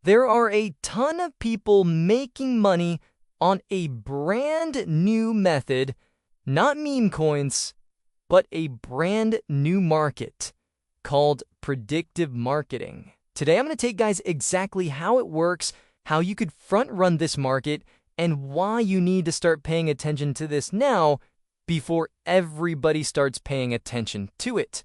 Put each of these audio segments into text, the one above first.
There are a ton of people making money on a brand new method, not meme coins, but a brand new market called predictive marketing. Today, I'm going to take guys exactly how it works, how you could front run this market, and why you need to start paying attention to this now before everybody starts paying attention to it.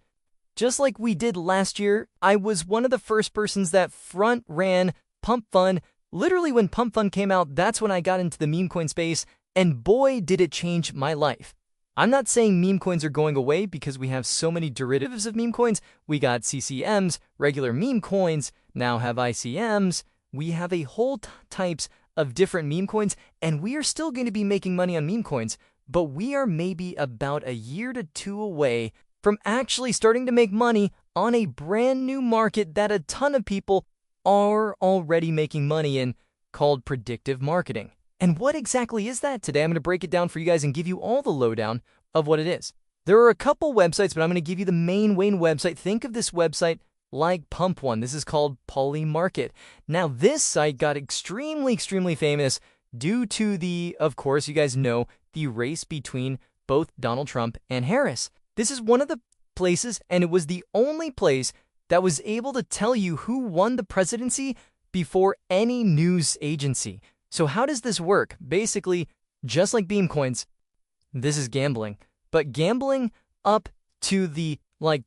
Just like we did last year, I was one of the first persons that front ran Pump Fund. Literally when Pump Fund came out, that's when I got into the meme coin space, and boy, did it change my life. I'm not saying meme coins are going away because we have so many derivatives of meme coins. We got CCMs, regular meme coins, now have ICMs. We have a whole types of different meme coins, and we are still going to be making money on meme coins, but we are maybe about a year to two away from actually starting to make money on a brand new market that a ton of people are already making money in, called predictive marketing. And what exactly is that? Today, I'm going to break it down for you guys and give you all the lowdown of what it is. There are a couple websites, but I'm going to give you the main website. Think of this website like Pump One. This is called Polymarket. Now, this site got extremely famous due to the, of course, you guys know, the race between both Donald Trump and Harris. This is one of the places, and it was the only place that was able to tell you who won the presidency before any news agency. So how does this work? Basically, just like meme coins, this is gambling, but gambling up to the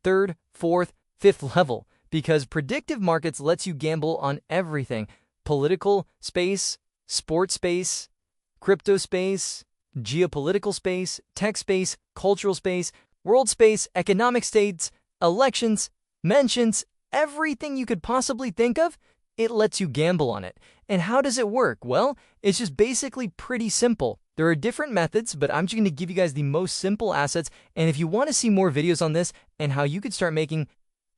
third, fourth, fifth level, because predictive markets lets you gamble on everything: political space, sports space, crypto space, geopolitical space, tech space, cultural space, world space, economic states, elections, mentions, everything you could possibly think of. It lets you gamble on it. And how does it work? Well, it's just basically pretty simple. There are different methods, but I'm just going to give you guys the most simple assets. And if you want to see more videos on this and how you could start making,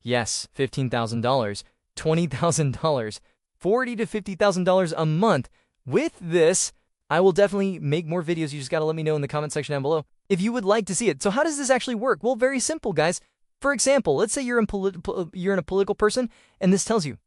yes, $15,000, $20,000, $40,000 to $50,000 a month with this, I will definitely make more videos. You just got to let me know in the comment section down below if you would like to see it. So how does this actually work? Well, very simple, guys. For example, let's say you're in a political person, and this tells you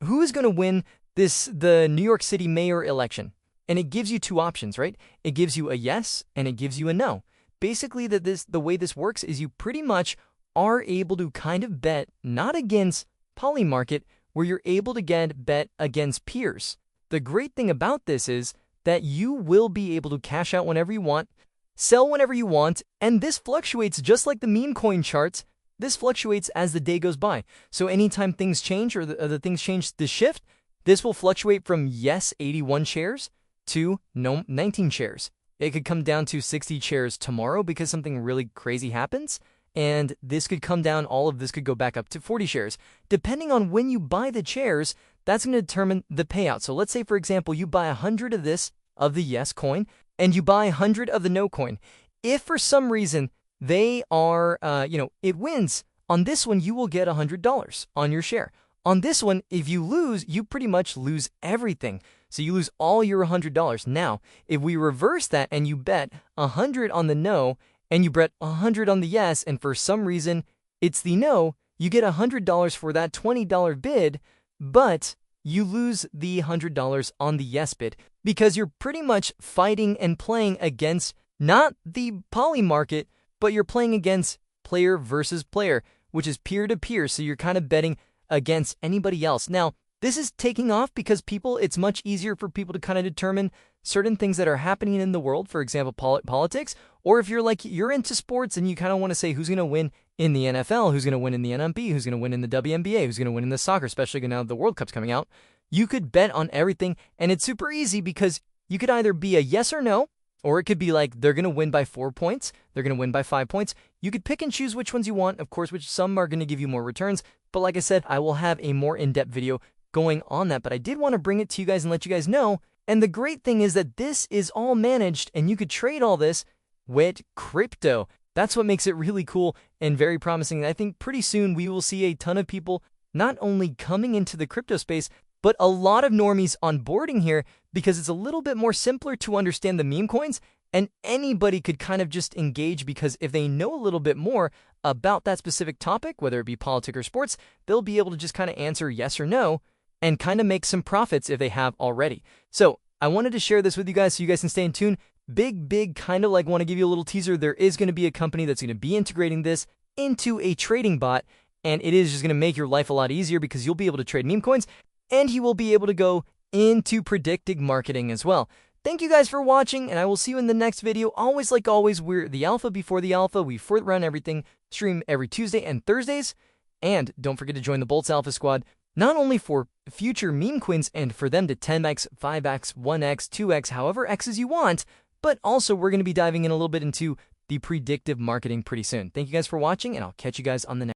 who is going to win the New York City mayor election. And it gives you two options, right? It gives you a yes and it gives you a no. Basically, the way this works is you pretty much are able to kind of bet not against Polymarket, where you're able to bet against peers. The great thing about this is that you will be able to cash out whenever you want, sell whenever you want, and this fluctuates just like the meme coin charts. This fluctuates as the day goes by. So anytime things change or the things change the shift, this will fluctuate from yes, 81 shares to no, 19 shares. It could come down to 60 shares tomorrow because something really crazy happens. And this could come down, all of this could go back up to 40 shares. Depending on when you buy the shares, that's going to determine the payout. So let's say, for example, you buy 100 of this, of the yes coin, and you buy 100 of the no coin. If for some reason they are, it wins, on this one, you will get $100 on your share. On this one, if you lose, you pretty much lose everything. So you lose all your $100. Now, if we reverse that and you bet 100 on the no and you bet 100 on the yes, and for some reason it's the no, you get $100 for that $20 bid, but you lose the $100 on the yes bid because you're pretty much fighting and playing against not the Polymarket, but you're playing against player versus player, which is peer-to-peer. So you're kind of betting against anybody else. Now, this is taking off because it's much easier for people to kind of determine certain things that are happening in the world, for example, politics, or if you're into sports and you kind of want to say who's going to win in the NFL, who's going to win in the NMB, who's going to win in the WNBA, who's going to win in the soccer, especially now that the World Cup's coming out. You could bet on everything, and it's super easy because you could either be a yes or no, or it could be like they're going to win by 4 points, they're going to win by 5 points. You could pick and choose which ones you want, of course, which some are going to give you more returns. But like I said, I will have a more in-depth video going on that. But I did want to bring it to you guys and let you guys know. And the great thing is that this is all managed, and you could trade all this with crypto. That's what makes it really cool and very promising. And I think pretty soon we will see a ton of people not only coming into the crypto space, but a lot of normies onboarding here because it's a little bit more simpler to understand the meme coins, and anybody could kind of just engage because if they know a little bit more about that specific topic, whether it be politics or sports, they'll be able to just kind of answer yes or no and kind of make some profits if they have already. So I wanted to share this with you guys so you guys can stay in tune. Big, kind of like want to give you a little teaser. There is going to be a company that's going to be integrating this into a trading bot, and it is just going to make your life a lot easier because you'll be able to trade meme coins, and he will be able to go into predictive marketing as well. Thank you guys for watching, and I will see you in the next video. Always, like always, we're the alpha before the alpha. We front run everything, stream every Tuesday and Thursdays. And don't forget to join the Bolts Alpha Squad, not only for future meme coins and for them to 10x, 5x, 1x, 2x, however x's you want, but also we're going to be diving in a little bit into the predictive marketing pretty soon. Thank you guys for watching, and I'll catch you guys on the next